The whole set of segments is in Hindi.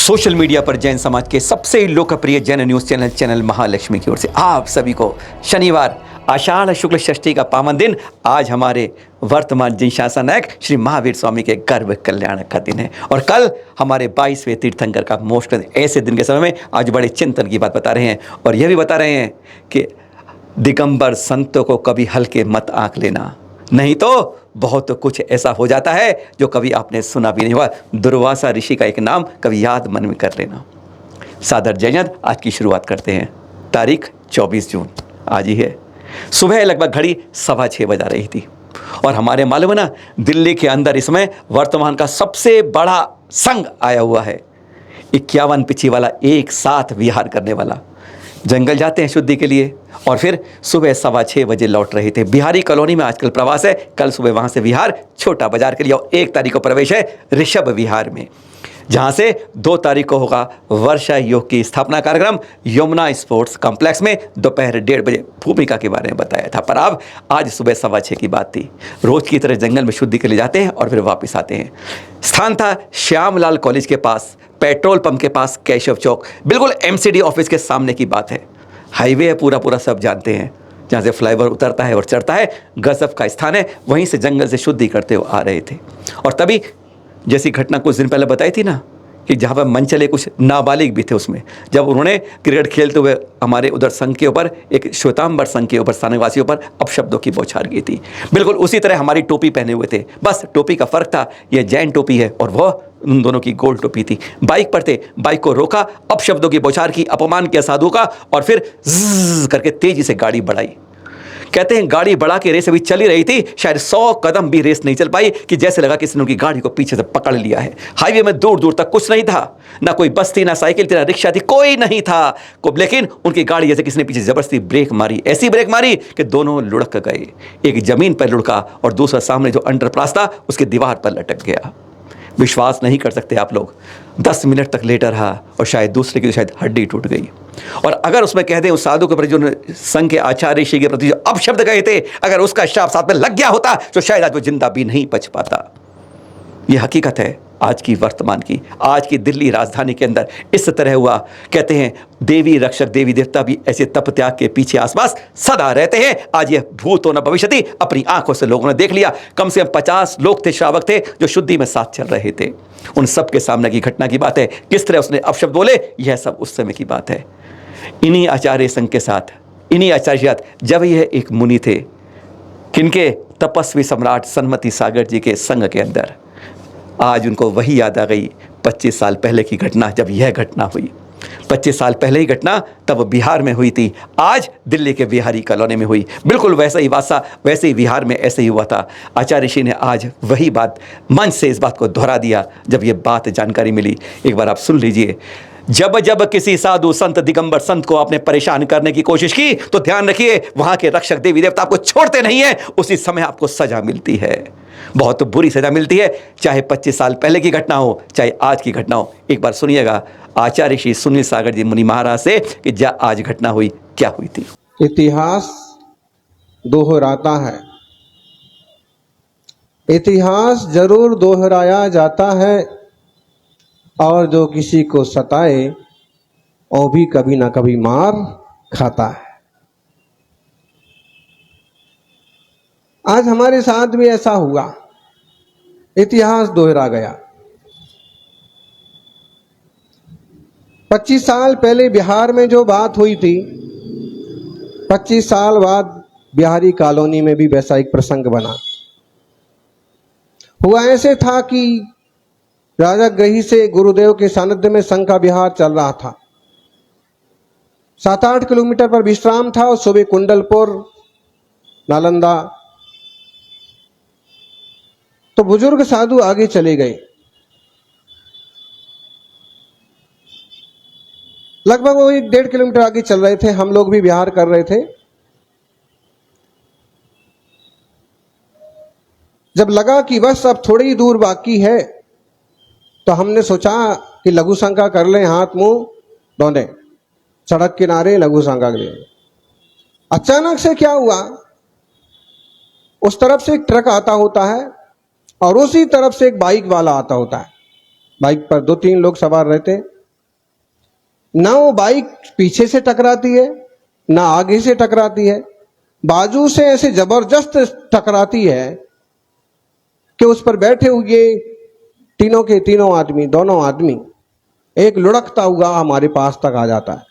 सोशल मीडिया पर जैन समाज के सबसे लोकप्रिय जैन न्यूज चैनल महालक्ष्मी की ओर से आप सभी को शनिवार आषाढ़ शुक्ल षष्ठी का पावन दिन आज हमारे वर्तमान जिन शासनायक श्री महावीर स्वामी के गर्भ कल्याण का दिन है और कल हमारे 22वें तीर्थंकर का मोक्ष। ऐसे दिन के समय में आज बड़े चिंतन की बात बता रहे हैं और यह भी बता रहे हैं कि दिगंबर संतों को कभी हल्के मत आंक लेना, नहीं तो बहुत कुछ ऐसा हो जाता है जो कभी आपने सुना भी नहीं हुआ। दुर्वासा ऋषि का एक नाम कभी याद मन में कर लेना। सादर जयंत आज की शुरुआत करते हैं। तारीख 24 जून आज ही है। सुबह लगभग घड़ी 6:15 बजा रही थी और हमारे मालूम है ना, दिल्ली के अंदर इस समय वर्तमान का सबसे बड़ा संघ आया हुआ है। 51 पिछी वाला एक साथ विहार करने वाला जंगल जाते हैं शुद्धि के लिए और फिर सुबह 6:15 बजे लौट रहे थे। बिहारी कॉलोनी में आजकल प्रवास है। कल सुबह वहाँ से विहार छोटा बाजार के लिए और 1 तारीख को प्रवेश है ऋषभ विहार में, जहाँ से 2 तारीख को होगा वर्षा योग की स्थापना कार्यक्रम यमुना स्पोर्ट्स कॉम्प्लेक्स में दोपहर 1:30 बजे। भूमिका के बारे में बताया था, पर अब आज सुबह 6:15 की बात थी। रोज की तरह जंगल में शुद्धि के लिए जाते हैं और फिर वापस आते हैं। स्थान था श्यामलाल कॉलेज के पास, पेट्रोल पंप के पास, केशव चौक, बिल्कुल एमसीडी ऑफिस के सामने की बात है। हाईवे है पूरा सब जानते हैं, जहाँ से फ्लाईओवर उतरता है और चढ़ता है। गजब का स्थान है। वहीं से जंगल से शुद्धि करते हुए आ रहे थे और तभी जैसी घटना कुछ दिन पहले बताई थी ना कि जहाँ पर मंचले कुछ नाबालिग भी थे, उसमें जब उन्होंने क्रिकेट खेलते हुए हमारे उधर संघ के ऊपर, एक श्वेतांबर संघ के ऊपर, स्थानवासियों पर अपशब्दों की बौछार की थी। बिल्कुल उसी तरह हमारी टोपी पहने हुए थे, बस टोपी का फर्क था, ये जैन टोपी है और वह उन दोनों की गोल टोपी थी। बाइक पर थे, बाइक को रोका, अपशब्दों की बौछार की, अपमान किया साधु का और फिर ज़्ज़ करके तेजी से गाड़ी बढ़ाई। कहते हैं गाड़ी बढ़ा के रेस अभी चली रही थी, शायद 100 कदम भी रेस नहीं चल पाई कि जैसे लगा किसी ने उनकी गाड़ी को पीछे से पकड़ लिया है। हाईवे में दूर दूर तक कुछ नहीं था, ना कोई बस थी, ना साइकिल थी, ना रिक्शा थी, कोई नहीं था। लेकिन उनकी गाड़ी जैसे किसी ने पीछे जबरदस्ती ब्रेक मारी, ऐसी ब्रेक मारी कि दोनों लुढ़क गए। एक जमीन पर लुढ़का और दूसरा सामने जो अंडरपास था उसके दीवार पर लटक गया। विश्वास नहीं कर सकते आप लोग, 10 मिनट तक लेटा रहा और शायद दूसरे की शायद हड्डी टूट गई। और अगर उसमें कह दें उस साधु के प्रति जो संघ के आचार्य ऋषि के प्रति जो अपशब्द कहे थे, अगर उसका श्राप साथ में लग गया होता तो शायद आज वो जिंदा भी नहीं बच पाता। यह हकीकत है आज की वर्तमान की। आज की दिल्ली राजधानी के अंदर इस तरह हुआ। कहते हैं देवी रक्षक, देवी देवता भी ऐसे तप त्याग के पीछे आसपास सदा रहते हैं। आज यह भूत होना भविष्यति अपनी आंखों से लोगों ने देख लिया। कम से कम 50 लोग थे, श्रावक थे, जो शुद्धि में साथ चल रहे थे। उन सब के सामने की घटना की बात है। किस तरह उसने अपशब्द बोले, यह सब उस समय की बात है। इन्हीं आचार्य संघ के साथ, इन्हीं आचार्य के साथ जब यह एक मुनि थे, किनके, तपस्वी सम्राट सन्मति सागर जी के संघ के अंदर, आज उनको वही याद आ गई 25 साल पहले की घटना। जब यह घटना हुई 25 साल पहले ही घटना तब बिहार में हुई थी, आज दिल्ली के बिहारी कॉलोनी में हुई। बिल्कुल वैसा ही वासा, वैसे ही बिहार में ऐसे ही हुआ था। आचार्य ऋषि ने आज वही बात मंच से इस बात को दोहरा दिया जब ये बात जानकारी मिली। एक बार आप सुन लीजिए। जब जब किसी साधु संत दिगंबर संत को आपने परेशान करने की कोशिश की तो ध्यान रखिए, वहां के रक्षक देवी देवता आपको छोड़ते नहीं है। उसी समय आपको सजा मिलती है, बहुत बुरी सजा मिलती है, चाहे 25 साल पहले की घटना हो, चाहे आज की घटना हो। एक बार सुनिएगा आचार्य श्री सुनील सागर जी मुनि महाराज से कि आज घटना हुई, क्या हुई थी। इतिहास दोहराता है, इतिहास जरूर दोहराया जाता है और जो किसी को सताए वो भी कभी ना कभी मार खाता है। आज हमारे साथ भी ऐसा हुआ, इतिहास दोहरा गया। 25 साल पहले बिहार में जो बात हुई थी, 25 साल बाद बिहारी कॉलोनी में भी वैसा एक प्रसंग बना। हुआ ऐसे था कि राजा ग्रही से गुरुदेव के सानिध्य में संघ का विहार चल रहा था। 7-8 किलोमीटर पर विश्राम था और सुबह कुंडलपुर, नालंदा। तो बुजुर्ग साधु आगे चले गए। लगभग वो 1-1.5 किलोमीटर आगे चल रहे थे, हम लोग भी विहार कर रहे थे। जब लगा कि बस अब थोड़ी ही दूर बाकी है तो हमने सोचा कि लघु शंका कर लें, हाथ मुंह धोने, सड़क किनारे लघु शंका के लिए। अचानक से क्या हुआ, उस तरफ से एक ट्रक आता होता है और उसी तरफ से एक बाइक वाला आता होता है। बाइक पर 2-3 लोग सवार रहते, ना वो बाइक पीछे से टकराती है ना आगे से टकराती है, बाजू से ऐसे जबरदस्त टकराती है कि उस पर बैठे हुए तीनों के तीनों आदमी, दोनों आदमी, एक लुढ़कता हुआ हमारे पास तक आ जाता है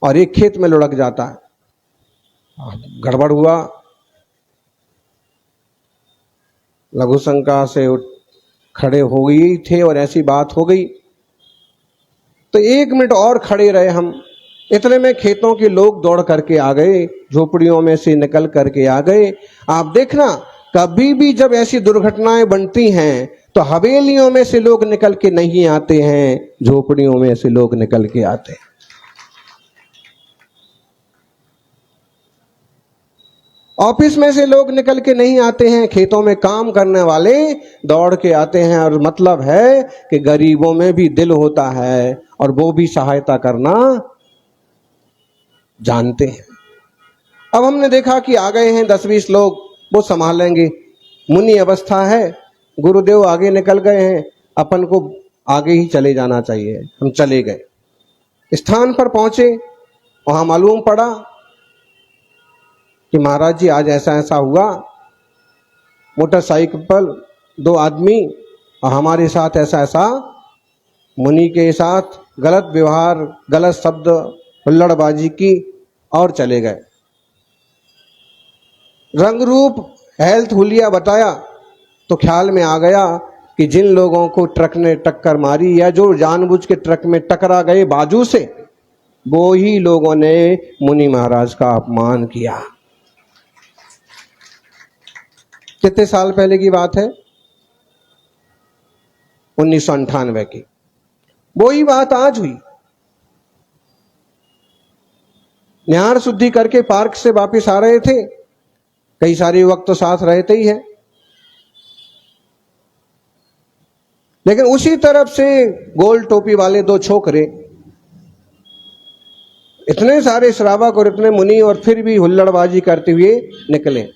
और एक खेत में लुढ़क जाता है। गड़बड़ हुआ, लघु शंका से खड़े हो गई थे और ऐसी बात हो गई तो 1 मिनट और खड़े रहे हम। इतने में खेतों के लोग दौड़ करके आ गए, झोपड़ियों में से निकल करके आ गए। आप देखना, कभी भी जब ऐसी दुर्घटनाएं बनती हैं तो हवेलियों में से लोग निकल के नहीं आते हैं, झोपड़ियों में से लोग निकल के आते हैं। ऑफिस में से लोग निकल के नहीं आते हैं, खेतों में काम करने वाले दौड़ के आते हैं। और मतलब है कि गरीबों में भी दिल होता है और वो भी सहायता करना जानते हैं। अब हमने देखा कि आ गए हैं 10-20 लोग, वो संभालेंगे, मुनि अवस्था है, गुरुदेव आगे निकल गए हैं, अपन को आगे ही चले जाना चाहिए। हम चले गए, स्थान पर पहुंचे, वहां मालूम पड़ा कि महाराज जी आज ऐसा ऐसा हुआ, मोटरसाइकिल पर 2 आदमी और हमारे साथ ऐसा ऐसा, मुनि के साथ गलत व्यवहार, गलत शब्द, हुल्लड़बाजी की और चले गए। रंग रूप हेल्थ हुलिया बताया तो ख्याल में आ गया कि जिन लोगों को ट्रक ने टक्कर मारी या जो जानबूझ के ट्रक में टकरा गए बाजू से, वो ही लोगों ने मुनि महाराज का अपमान किया। कितने साल पहले की बात है? 1998 की। वो ही बात आज हुई। निहार शुद्धि करके पार्क से वापस आ रहे थे, कई सारे वक्त तो साथ रहते ही है, लेकिन उसी तरफ से गोल टोपी वाले 2 छोकरे, इतने सारे श्रावक और इतने मुनि, और फिर भी हुल्लड़बाजी करते हुए निकले।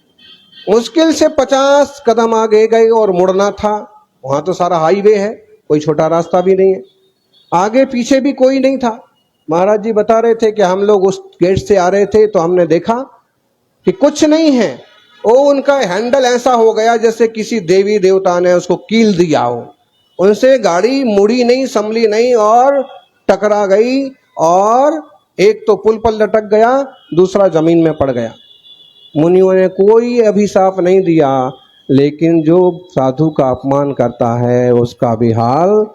मुश्किल से 50 कदम आगे गए और मुड़ना था। वहां तो सारा हाईवे है, कोई छोटा रास्ता भी नहीं है, आगे पीछे भी कोई नहीं था। महाराज जी बता रहे थे कि हम लोग उस गेट से आ रहे थे तो हमने देखा कि कुछ नहीं है, वो उनका हैंडल ऐसा हो गया जैसे किसी देवी देवता ने उसको कील दिया हो। उनसे गाड़ी मुड़ी नहीं, संभली नहीं और टकरा गई, और एक तो पुल पर लटक गया, दूसरा जमीन में पड़ गया। मुनियों ने कोई अभिशाप नहीं दिया, लेकिन जो साधु का अपमान करता है उसका भी हाल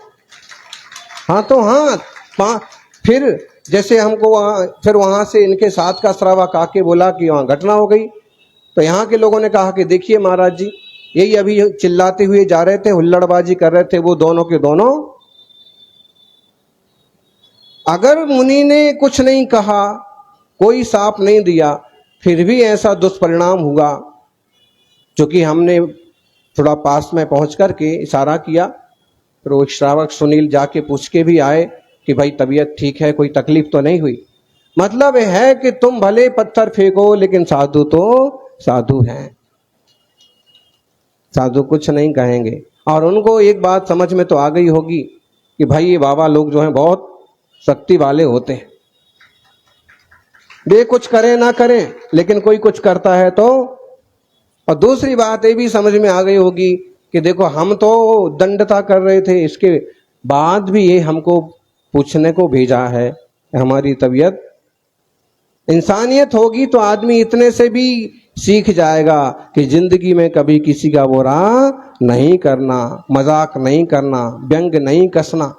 हाथों हाथ। फिर जैसे हमको फिर वहां से इनके साथ का श्रावक आके बोला कि वहां घटना हो गई, तो यहाँ के लोगों ने कहा कि देखिए महाराज जी, यही अभी चिल्लाते हुए जा रहे थे, हुल्लड़बाजी कर रहे थे, वो दोनों के दोनों। अगर मुनि ने कुछ नहीं कहा, कोई साप नहीं दिया, फिर भी ऐसा दुष्परिणाम हुआ। क्योंकि हमने थोड़ा पास में पहुंच करके इशारा किया, फिर वो श्रावक सुनील जाके पूछ के भी आए कि भाई तबीयत ठीक है, कोई तकलीफ तो नहीं हुई। मतलब है कि तुम भले पत्थर फेंको, लेकिन साधु तो साधु हैं, साधु कुछ नहीं कहेंगे। और उनको एक बात समझ में तो आ गई होगी कि भाई ये बाबा लोग जो हैं बहुत शक्ति वाले होते हैं, वे कुछ करें ना करें लेकिन कोई कुछ करता है तो। और दूसरी बात ये भी समझ में आ गई होगी कि देखो हम तो दंडता कर रहे थे, इसके बाद भी ये हमको पूछने को भेजा है हमारी तबीयत। इंसानियत होगी तो आदमी इतने से भी सीख जाएगा कि जिंदगी में कभी किसी का बुरा नहीं करना, मजाक नहीं करना, व्यंग नहीं कसना।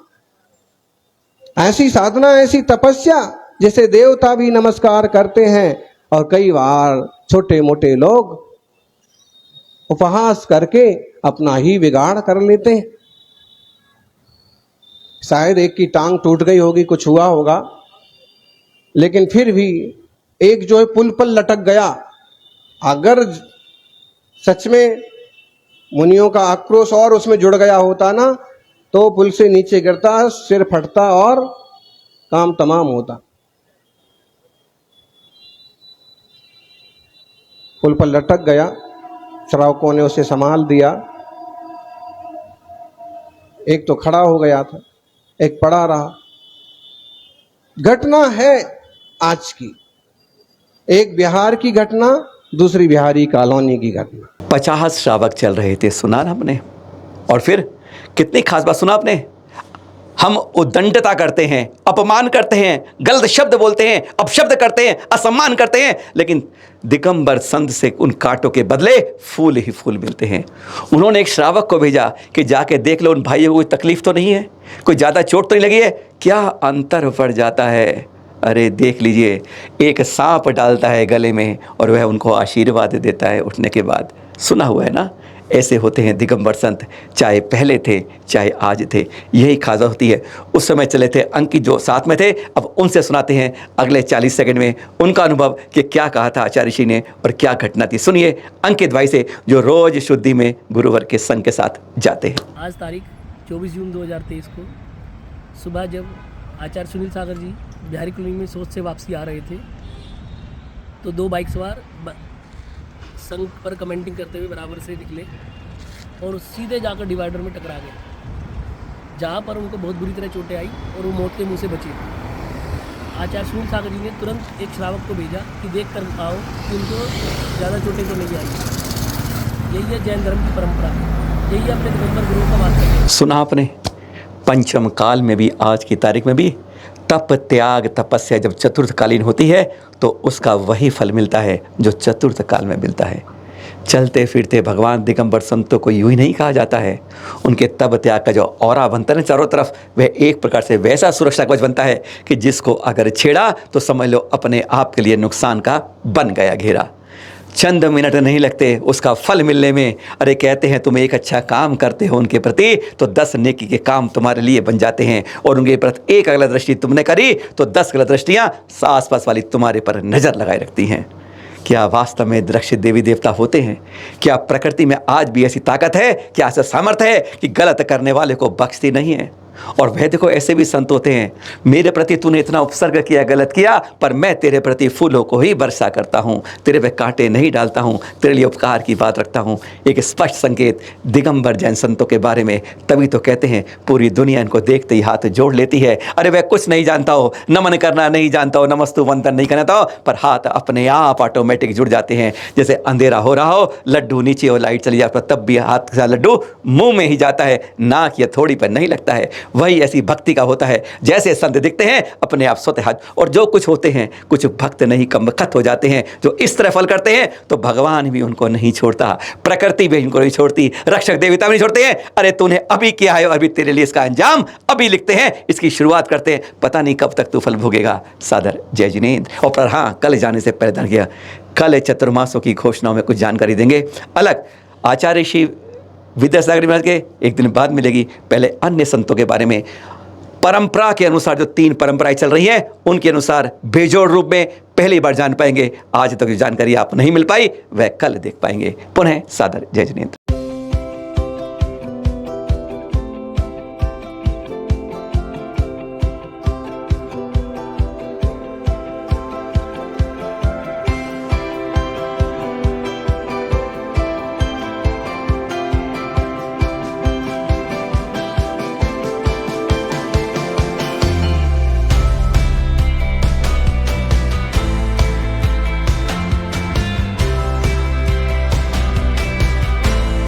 ऐसी साधना, ऐसी तपस्या जिसे देवता भी नमस्कार करते हैं, और कई बार छोटे मोटे लोग उपहास करके अपना ही बिगाड़ कर लेते हैं। शायद एक की टांग टूट गई होगी, कुछ हुआ होगा, लेकिन फिर भी एक जो है पुल पर लटक गया। अगर सच में मुनियों का आक्रोश और उसमें जुड़ गया होता ना, तो पुल से नीचे गिरता, सिर फटता और काम तमाम होता। पुल पर लटक गया, श्रावकों ने उसे संभाल दिया। एक तो खड़ा हो गया था, एक पड़ा रहा। घटना है आज की, एक बिहार की घटना, दूसरी बिहारी कॉलोनी की घटना। 50 श्रावक चल रहे थे, सुना ना आपने। और फिर कितनी खास बात सुना आपने। हम उद्दंडता करते हैं, अपमान करते हैं, गलत शब्द बोलते हैं, अपशब्द करते हैं, असम्मान करते हैं, लेकिन दिगंबर संत से उन कांटों के बदले फूल ही फूल मिलते हैं। उन्होंने एक श्रावक को भेजा कि जाके देख लो उन भाइयों को कोई तकलीफ तो नहीं है, कोई ज़्यादा चोट तो नहीं लगी है, क्या अंतर पड़ जाता है। अरे देख लीजिए, एक सांप डालता है गले में और वह उनको आशीर्वाद देता है उठने के बाद। सुना हुआ है ना। ऐसे होते हैं दिगंबर संत, चाहे पहले थे चाहे आज थे, यही खासा होती है। उस समय चले थे अंकित जो साथ में थे, अब उनसे सुनाते हैं अगले 40 सेकंड में उनका अनुभव कि क्या कहा था आचार्य ऋषि ने और क्या घटना थी। सुनिए अंकित भाई से, जो रोज शुद्धि में गुरुवर के संग के साथ जाते हैं। आज तारीख 24 जून 2023 को सुबह जब आचार्य सुनील सागर जी बिहारी कॉलोनी में सोच से वापसी आ रहे थे तो दो बाइक सवार संघ पर कमेंटिंग करते हुए बराबर से निकले और सीधे जाकर डिवाइडर में टकरा गए, जहाँ पर उनको बहुत बुरी तरह चोटें आई और वो मौत के मुंह से बचे। आचार्य सुनील सागर जी ने तुरंत एक श्रावक को भेजा कि देख कर आओ कि उनको ज़्यादा चोटें तो नहीं आई। यही है जैन धर्म की परंपरा, यही है अपने दिगंबर गुरुओं का वास्तव। सुना आपने, पंचम काल में भी, आज की तारीख में भी तप त्याग तपस्या जब चतुर्थकालीन होती है तो उसका वही फल मिलता है जो चतुर्थ काल में मिलता है। चलते फिरते भगवान दिगंबर संतों को यूं ही नहीं कहा जाता है। उनके तप त्याग का जो औरा बनता है चारों तरफ, वह एक प्रकार से वैसा सुरक्षा कवच बनता है कि जिसको अगर छेड़ा तो समझ लो अपने आप के लिए नुकसान का बन गया घेरा। चंद मिनट नहीं लगते उसका फल मिलने में। अरे कहते हैं तुम एक अच्छा काम करते हो उनके प्रति तो 10 नेकी के काम तुम्हारे लिए बन जाते हैं, और उनके प्रति एक गलत दृष्टि तुमने करी तो 10 गलत दृष्टियाँ आसपास वाली तुम्हारे पर नज़र लगाए रखती हैं। क्या वास्तव में रक्षित देवी देवता होते हैं? क्या प्रकृति में आज भी ऐसी ताकत है, क्या ऐसा सामर्थ्य है कि गलत करने वाले को बख्शती नहीं है? और वह देखो ऐसे भी संत होते हैं, मेरे प्रति तूने इतना उपसर्ग किया, गलत किया, पर मैं तेरे प्रति फूलों को ही वर्षा करता हूँ, तेरे पे कांटे नहीं डालता हूँ, तेरे लिए उपकार की बात रखता हूँ। एक स्पष्ट संकेत दिगंबर जैन संतों के बारे में। तभी तो कहते हैं पूरी दुनिया इनको देखते ही हाथ जोड़ लेती है। अरे वह कुछ नहीं जानता हो, नमन करना नहीं जानता हो, नमस्तु वंदन नहीं करना हो, पर हाथ अपने आप ऑटोमेटिक जुड़ जाते हैं। जैसे अंधेरा हो रहा हो, लड्डू नीचे और लाइट चली जाती है, तब भी हाथ का लड्डू मुंह में ही जाता है, नाक या थोड़ी पर नहीं लगता है। वही ऐसी भक्ति का होता है। जैसे संत दिखते हैं अपने आप स्वतः, और जो कुछ होते हैं कुछ भक्त नहीं कमबख्त हो जाते हैं जो इस तरह फल करते हैं, तो भगवान भी उनको नहीं छोड़ता, प्रकृति भी इनको नहीं छोड़ती, रक्षक देवता भी नहीं छोड़ते हैं। अरे तूने अभी किया है, अभी तेरे लिए इसका अंजाम अभी लिखते हैं, इसकी शुरुआत करते हैं, पता नहीं कब तक तू फल भोगेगा। सादर जय जिनेंद्र। और पर हाँ, कल जाने से पहले धन गया, कल चतुर्मासों की घोषणाओं में कुछ जानकारी देंगे अलग। आचार्य ऋषि विद्यासागर महाराज के एक दिन बाद मिलेगी। पहले अन्य संतों के बारे में परंपरा के अनुसार जो 3 परंपराएं चल रही हैं उनके अनुसार बेजोड़ रूप में पहली बार जान पाएंगे। आज तक जो जानकारी आप नहीं मिल पाई वह कल देख पाएंगे। पुनः सादर जय जिनेंद्र।